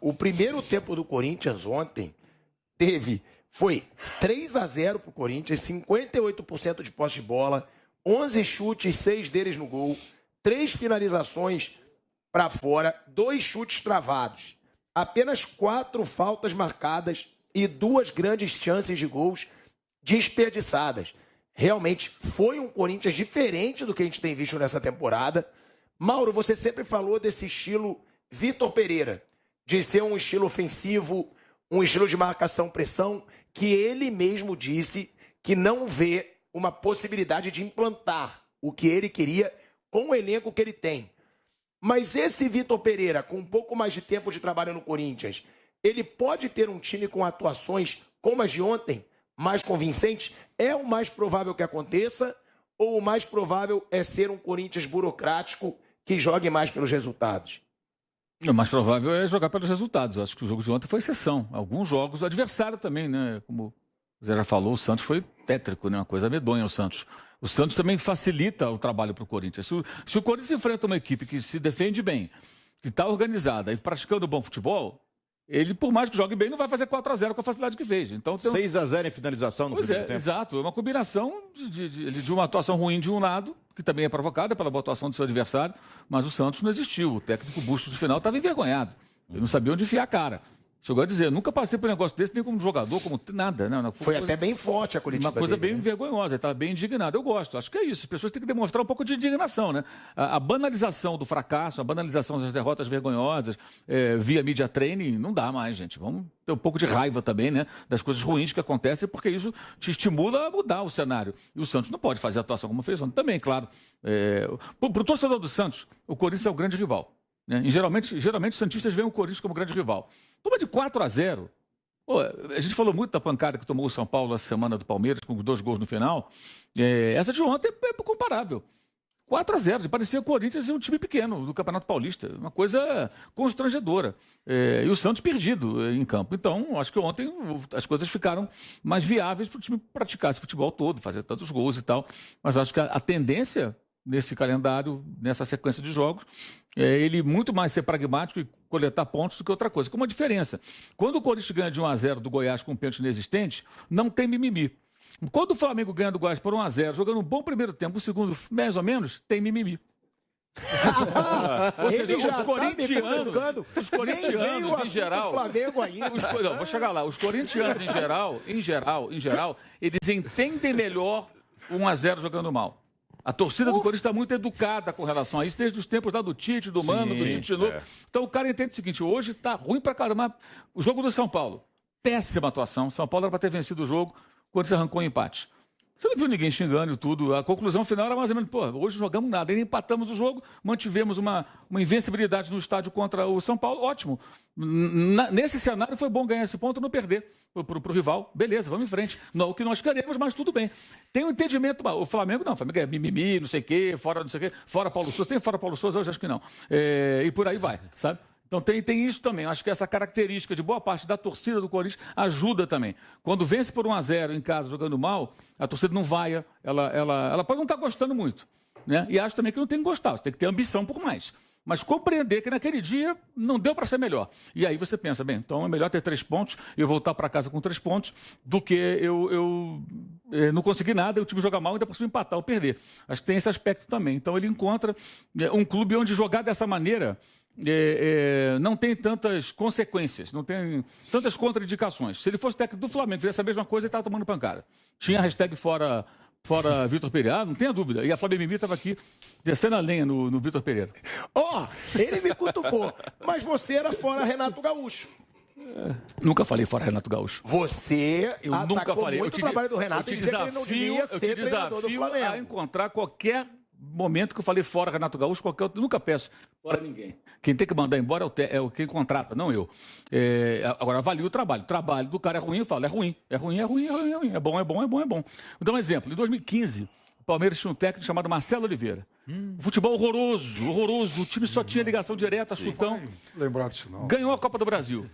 o primeiro tempo do Corinthians ontem foi 3-0 pro Corinthians, 58% de posse de bola, 11 chutes, 6 deles no gol, 3 finalizações para fora, 2 chutes travados, apenas 4 faltas marcadas e 2 grandes chances de gols desperdiçadas. Realmente foi um Corinthians diferente do que a gente tem visto nessa temporada. Mauro, você sempre falou desse estilo Vitor Pereira, de ser um estilo ofensivo, um estilo de marcação-pressão, que ele mesmo disse que não vê uma possibilidade de implantar o que ele queria com o elenco que ele tem. Mas esse Vitor Pereira, com um pouco mais de tempo de trabalho no Corinthians, ele pode ter um time com atuações como as de ontem, mais convincentes? É o mais provável que aconteça? Ou o mais provável é ser um Corinthians burocrático que jogue mais pelos resultados? O mais provável é jogar pelos resultados. Eu acho que o jogo de ontem foi exceção. Alguns jogos, o adversário também, né? Como o Zé já falou, o Santos foi tétrico, né? Uma coisa medonha o Santos. O Santos também facilita o trabalho para o Corinthians. Se o Corinthians enfrenta uma equipe que se defende bem, que está organizada e praticando bom futebol, ele, por mais que jogue bem, não vai fazer 4-0 com a facilidade que fez. Então, 6-0 em finalização no primeiro tempo. Exato. É uma combinação de uma atuação ruim de um lado, que também é provocada pela boa atuação do seu adversário, mas o Santos não existiu. O técnico Bustos, no final, estava envergonhado. Ele não sabia onde enfiar a cara. Chegou a dizer, nunca passei por um negócio desse, nem como jogador, como nada. Né? Foi até bem forte a coletiva Uma coisa dele, bem vergonhosa, ele estava bem indignado. Eu gosto, acho que é isso. As pessoas têm que demonstrar um pouco de indignação, né? A banalização do fracasso, a banalização das derrotas vergonhosas, via media training, não dá mais, gente. Vamos ter um pouco de raiva também, né? Das coisas ruins que acontecem, porque isso te estimula a mudar o cenário. E o Santos não pode fazer a atuação como fez ontem também, claro. Para o torcedor do Santos, o Corinthians é o grande rival. Né? E geralmente os santistas veem o Corinthians como grande rival. Toma de 4-0. Pô, a gente falou muito da pancada que tomou o São Paulo na semana do Palmeiras, com 2 gols no final. Essa de ontem é comparável. 4-0. Parecia o Corinthians e um time pequeno do Campeonato Paulista. Uma coisa constrangedora. E o Santos perdido em campo. Então, acho que ontem as coisas ficaram mais viáveis para o time praticar esse futebol todo, fazer tantos gols e tal. Mas acho que a tendência nesse calendário, nessa sequência de jogos, ele muito mais ser pragmático e coletar pontos do que outra coisa. Com uma diferença. Quando o Corinthians ganha de 1-0 do Goiás com um pênalti inexistente, não tem mimimi. Quando o Flamengo ganha do Goiás por 1-0, jogando um bom primeiro tempo, o segundo mais ou menos, tem mimimi. Ou seja, os corintianos em geral, não, vou chegar lá. Os corintianos em geral, eles entendem melhor 1-0 jogando mal. A torcida do Corinthians está muito educada com relação a isso, desde os tempos lá do Tite, do Mano, do Tite novo. Então o cara entende o seguinte, hoje está ruim pra caramba. O jogo do São Paulo, péssima atuação. São Paulo era para ter vencido o jogo, o Corinthians arrancou um empate. Você não viu ninguém xingando e tudo. A conclusão final era mais ou menos, hoje jogamos nada. Ainda empatamos o jogo, mantivemos uma invencibilidade no estádio contra o São Paulo. Ótimo. Nesse cenário foi bom ganhar esse ponto e não perder pro rival. Beleza, vamos em frente. Não o que nós queremos, mas tudo bem. Tem um entendimento. O Flamengo não. O Flamengo é mimimi, não sei o quê, fora não sei o quê. Fora Paulo Souza. Tem fora Paulo Souza? Hoje acho que não. E por aí vai, sabe? Então tem isso também. Acho que essa característica de boa parte da torcida do Corinthians ajuda também. Quando vence por 1-0 em casa jogando mal, a torcida não vaia, ela pode não estar gostando muito. Né? E acho também que não tem que gostar, você tem que ter ambição por mais. Mas compreender que naquele dia não deu para ser melhor. E aí você pensa, bem, então é melhor ter 3 pontos e eu voltar para casa com 3 pontos do que eu não conseguir nada, o time jogar mal e ainda posso empatar ou perder. Acho que tem esse aspecto também. Então ele encontra um clube onde jogar dessa maneira não tem tantas consequências, não tem tantas contraindicações. Se ele fosse técnico do Flamengo, fizesse a mesma coisa, ele estava tomando pancada. Tinha a hashtag fora Vitor Pereira, não tenha dúvida. E a Flávia Mimi estava aqui descendo a lenha no Vitor Pereira. Ele me cutucou, mas você era fora Renato Gaúcho. Nunca falei fora Renato Gaúcho. Eu nunca falei. Muito o trabalho do Renato e dizer que ele não devia ser treinador do Flamengo. A encontrar qualquer momento que eu falei fora Renato Gaúcho, qualquer outro, nunca peço fora ninguém. Quem tem que mandar embora é quem contrata, não eu. Agora, avalio o trabalho. O trabalho do cara é ruim, eu falo, é ruim. É bom. Vou dar um exemplo. Em 2015, o Palmeiras tinha um técnico chamado Marcelo Oliveira. Futebol horroroso. O time só tinha ligação direta, chutão. Lembrar disso não. Ganhou a Copa do Brasil.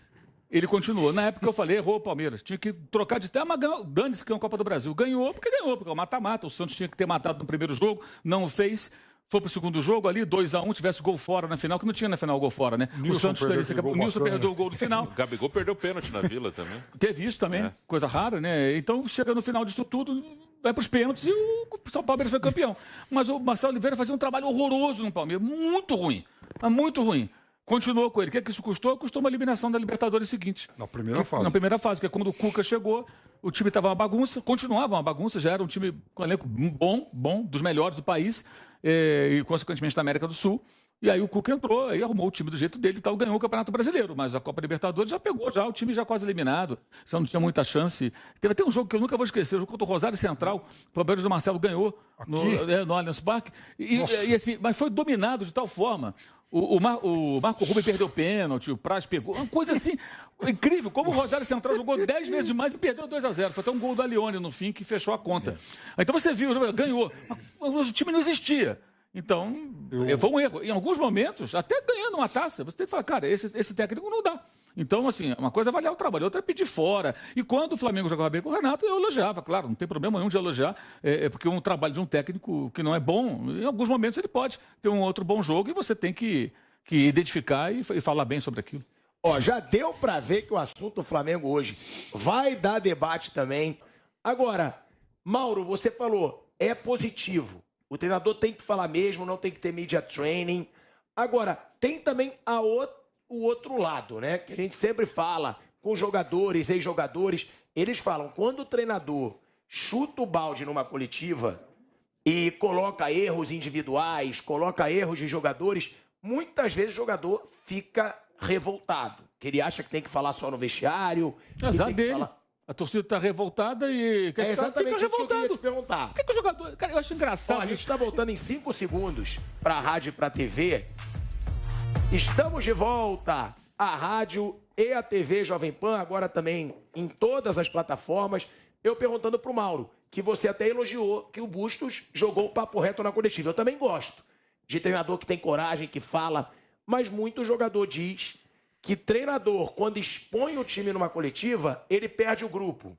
Ele continuou. Na época eu falei, errou o Palmeiras. Tinha que trocar de tema, dane-se que ganhou a Copa do Brasil. Ganhou, porque é o mata-mata. O Santos tinha que ter matado no primeiro jogo, não o fez. foi pro segundo jogo ali, 2-1, tivesse gol fora na final, que não tinha na final gol fora, né? O Santos o Nilson perdeu o gol no final. O Gabigol perdeu o pênalti na Vila também. Teve isso também, coisa rara, né? Então, chega no final disso tudo, vai pros pênaltis e o São Paulo foi campeão. Mas o Marcelo Oliveira fazia um trabalho horroroso no Palmeiras, muito ruim, muito ruim. Continuou com ele. O que é que isso custou? Custou uma eliminação da Libertadores seguinte. Na primeira fase. Na primeira fase, que é quando o Cuca chegou, o time estava uma bagunça, continuava uma bagunça, já era um time com um elenco bom, dos melhores do país, e consequentemente da América do Sul. E aí o Cuca entrou, aí arrumou o time do jeito dele e tal, ganhou o Campeonato Brasileiro, mas a Copa Libertadores já pegou, já o time já quase eliminado, já não tinha muita chance. Teve até um jogo que eu nunca vou esquecer, o jogo contra o Rosário Central, o Palmeiras do Marcelo ganhou no Allianz Parque, e assim, mas foi dominado de tal forma. O Marco Rubem perdeu pênalti, o Praz pegou, uma coisa assim, incrível, como o Rosário Central jogou 10 vezes mais e perdeu 2-0, foi até um gol do Alione no fim que fechou a conta. Então você viu, ganhou, mas o time não existia. Então, foi um erro. Em alguns momentos, até ganhando uma taça, você tem que falar, cara, esse técnico não dá. Então, assim, uma coisa é avaliar o trabalho, outra é pedir fora. E quando o Flamengo jogava bem com o Renato, eu elogiava, claro, não tem problema nenhum de elogiar, porque um trabalho de um técnico que não é bom, em alguns momentos ele pode ter um outro bom jogo e você tem que identificar e falar bem sobre aquilo. Ó, já deu pra ver que o assunto do Flamengo hoje vai dar debate também. Agora, Mauro, você falou, é positivo. O treinador tem que falar mesmo, não tem que ter media training. Agora, tem também o outro lado, né? Que a gente sempre fala com jogadores, ex-jogadores. Eles falam, quando o treinador chuta o balde numa coletiva e coloca erros individuais, coloca erros de jogadores, muitas vezes o jogador fica revoltado. Que ele acha que tem que falar só no vestiário. Azar dele. A torcida está revoltada e é exatamente isso que eu queria te perguntar. Por que o jogador... Cara, eu acho engraçado. Ó, a gente está voltando em 5 segundos para a rádio e para a TV. Estamos de volta. A rádio e a TV Jovem Pan, agora também em todas as plataformas. Eu perguntando para o Mauro, que você até elogiou que o Bustos jogou o papo reto na coletiva. Eu também gosto de treinador que tem coragem, que fala, mas muito jogador diz que treinador, quando expõe o time numa coletiva, ele perde o grupo.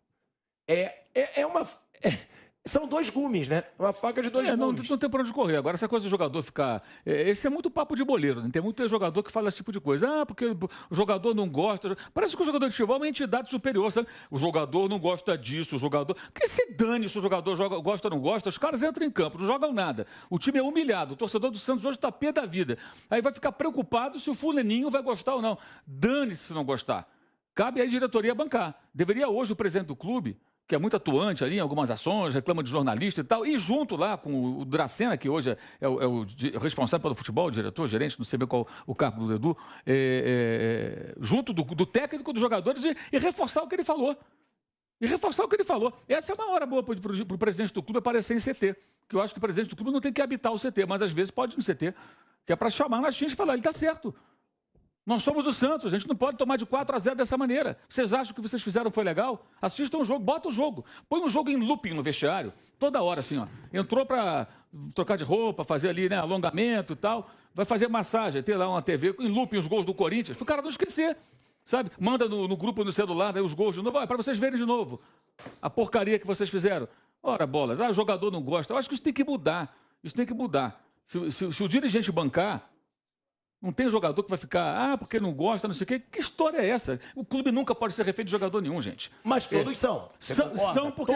São dois gumes, né? Uma faca de dois gumes. Não tem pra onde correr. Agora, essa coisa do jogador ficar... esse é muito papo de boleiro, né? Tem muito jogador que fala esse tipo de coisa. Porque o jogador não gosta... Parece que o jogador de futebol é uma entidade superior, sabe? O jogador não gosta disso, o jogador... Que se dane se o jogador gosta ou não gosta, os caras entram em campo, não jogam nada. O time é humilhado. O torcedor do Santos hoje está pé da vida. Aí vai ficar preocupado se o fulaninho vai gostar ou não. Dane-se se não gostar. Cabe aí a diretoria bancar. Deveria hoje o presidente do clube, que é muito atuante ali em algumas ações, reclama de jornalista e tal, e junto lá com o Dracena, que hoje é o responsável pelo futebol, o diretor, o gerente, não sei bem qual o cargo do Edu, junto do técnico, dos jogadores, e reforçar o que ele falou. Essa é uma hora boa para o presidente do clube aparecer em CT, que eu acho que o presidente do clube não tem que habitar o CT, mas às vezes pode ir no CT, que é para chamar na xincha e falar, ele está certo. Nós somos o Santos, a gente não pode tomar de 4-0 dessa maneira. Vocês acham que o que vocês fizeram foi legal? Assistam o jogo, bota o jogo. Põe um jogo em looping no vestiário, toda hora assim, ó. Entrou para trocar de roupa, fazer ali, né, alongamento e tal. Vai fazer massagem, ter lá uma TV em looping os gols do Corinthians, para o cara não esquecer, sabe? Manda no grupo no celular, né, os gols de novo, para vocês verem de novo a porcaria que vocês fizeram. Ora, bolas, o jogador não gosta. Eu acho que isso tem que mudar. Se o dirigente bancar, não tem jogador que vai ficar, porque não gosta, não sei o quê. Que história é essa? O clube nunca pode ser refém de jogador nenhum, gente. Mas todos são. São porque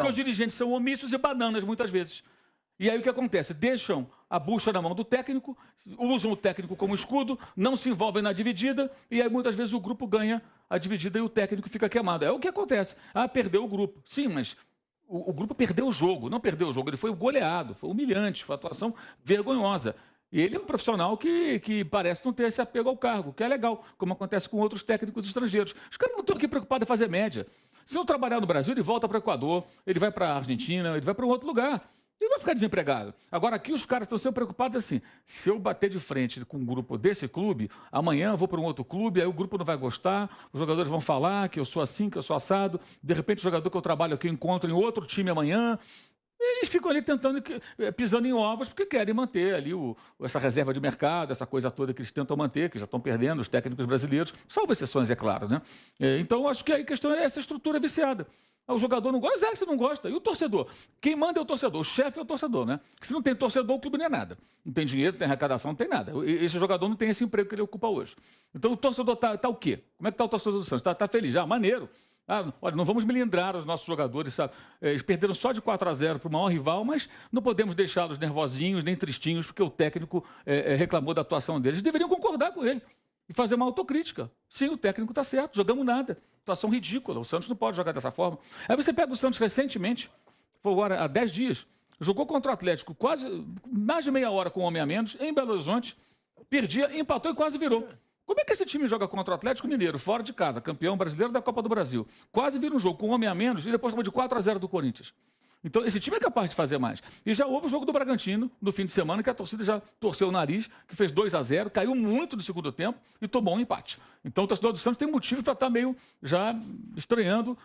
os dirigentes são omissos e bananas, muitas vezes. E aí o que acontece? Deixam a bucha na mão do técnico, usam o técnico como escudo, não se envolvem na dividida, e aí muitas vezes o grupo ganha a dividida e o técnico fica queimado. É o que acontece. Perdeu o grupo. Sim, mas o grupo perdeu o jogo. Não perdeu o jogo, ele foi goleado, foi humilhante, foi uma atuação vergonhosa. E ele é um profissional que parece não ter esse apego ao cargo, que é legal, como acontece com outros técnicos estrangeiros. Os caras não estão aqui preocupados em fazer média. Se não trabalhar no Brasil, ele volta para o Equador, ele vai para a Argentina, ele vai para um outro lugar. Ele vai ficar desempregado. Agora, aqui os caras estão sempre preocupados assim, se eu bater de frente com um grupo desse clube, amanhã eu vou para um outro clube, aí o grupo não vai gostar, os jogadores vão falar que eu sou assim, que eu sou assado, de repente o jogador que eu trabalho aqui eu encontro em outro time amanhã. Eles ficam ali tentando, pisando em ovos, porque querem manter ali essa reserva de mercado, essa coisa toda que eles tentam manter, que já estão perdendo, os técnicos brasileiros, salvo exceções, é claro, né? Então, acho que a questão é essa estrutura viciada. O jogador não gosta, você não gosta. E o torcedor? Quem manda é o torcedor, o chefe é o torcedor, né? Porque se não tem torcedor, o clube não é nada. Não tem dinheiro, não tem arrecadação, não tem nada. Esse jogador não tem esse emprego que ele ocupa hoje. Então o torcedor tá o quê? Como é que tá o torcedor do Santos? Tá feliz? Maneiro. Olha, não vamos melindrar os nossos jogadores, sabe? Eles perderam só de 4-0 para o maior rival, mas não podemos deixá-los nervosinhos nem tristinhos porque o técnico reclamou da atuação deles. Deveriam concordar com ele e fazer uma autocrítica. Sim, o técnico está certo, jogamos nada. Atuação ridícula, o Santos não pode jogar dessa forma. Aí você pega o Santos recentemente, foi agora há 10 dias, jogou contra o Atlético quase mais de meia hora com um homem a menos, em Belo Horizonte, perdia, empatou e quase virou. Como é que esse time joga contra o Atlético Mineiro, fora de casa, campeão brasileiro da Copa do Brasil? Quase vira um jogo com um homem a menos e depois toma de 4-0 do Corinthians. Então, esse time é capaz de fazer mais. E já houve o jogo do Bragantino, no fim de semana, que a torcida já torceu o nariz, que fez 2-0, caiu muito no segundo tempo e tomou um empate. Então, o torcedor do Santos tem motivo para estar meio já estranhando